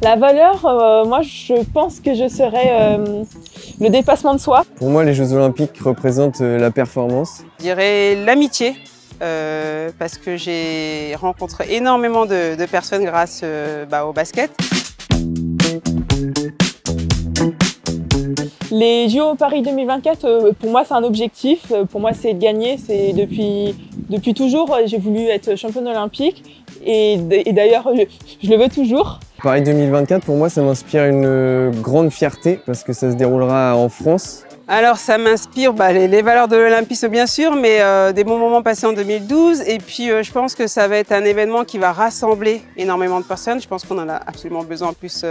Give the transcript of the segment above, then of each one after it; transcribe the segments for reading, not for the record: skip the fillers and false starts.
La valeur, moi je pense que je serais le dépassement de soi. Pour moi, les Jeux Olympiques représentent la performance. Je dirais l'amitié, parce que j'ai rencontré énormément de personnes grâce au basket. Les JO Paris 2024, pour moi c'est un objectif, pour moi c'est de gagner, c'est depuis toujours j'ai voulu être championne olympique et d'ailleurs je le veux toujours. Paris 2024, pour moi, ça m'inspire une grande fierté parce que ça se déroulera en France. Alors ça m'inspire les valeurs de l'Olympisme bien sûr, mais des bons moments passés en 2012 et puis je pense que ça va être un événement qui va rassembler énormément de personnes. Je pense qu'on en a absolument besoin en plus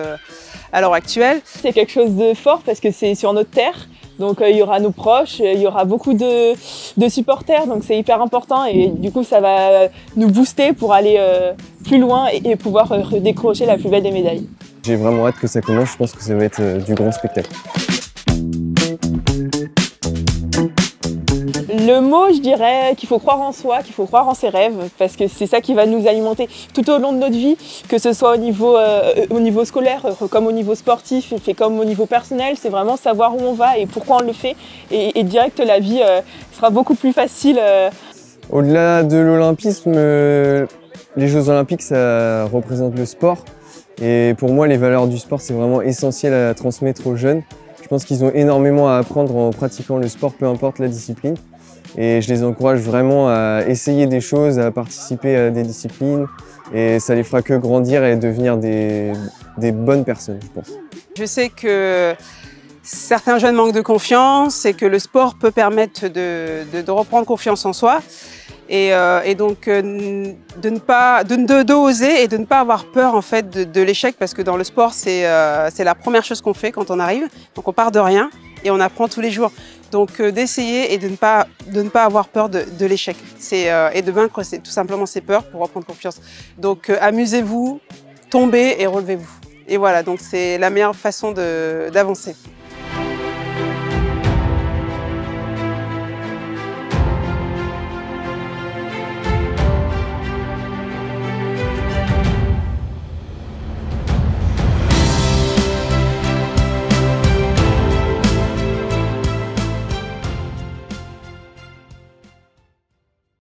à l'heure actuelle. C'est quelque chose de fort parce que c'est sur notre terre, donc il y aura nos proches, il y aura beaucoup de supporters, donc c'est hyper important et du coup ça va nous booster pour aller plus loin et pouvoir décrocher la plus belle des médailles. J'ai vraiment hâte que ça commence, je pense que ça va être du grand spectacle. Le mot, je dirais qu'il faut croire en soi, qu'il faut croire en ses rêves, parce que c'est ça qui va nous alimenter tout au long de notre vie, que ce soit au niveau scolaire, comme au niveau sportif, et comme au niveau personnel, c'est vraiment savoir où on va et pourquoi on le fait, et direct la vie sera beaucoup plus facile. Au-delà de l'olympisme, les Jeux Olympiques, ça représente le sport, et pour moi, les valeurs du sport, c'est vraiment essentiel à transmettre aux jeunes. Je pense qu'ils ont énormément à apprendre en pratiquant le sport, peu importe la discipline. Et je les encourage vraiment à essayer des choses, à participer à des disciplines. Et ça les fera que grandir et devenir des bonnes personnes, je pense. Je sais que certains jeunes manquent de confiance et que le sport peut permettre de reprendre confiance en soi. Et donc d'oser et de ne pas avoir peur en fait de l'échec, parce que dans le sport c'est la première chose qu'on fait quand on arrive, donc on part de rien et on apprend tous les jours, donc d'essayer et de ne pas avoir peur de l'échec et de vaincre tout simplement ses peurs pour reprendre confiance. Donc amusez-vous, tombez et relevez-vous, et voilà, donc c'est la meilleure façon d'avancer.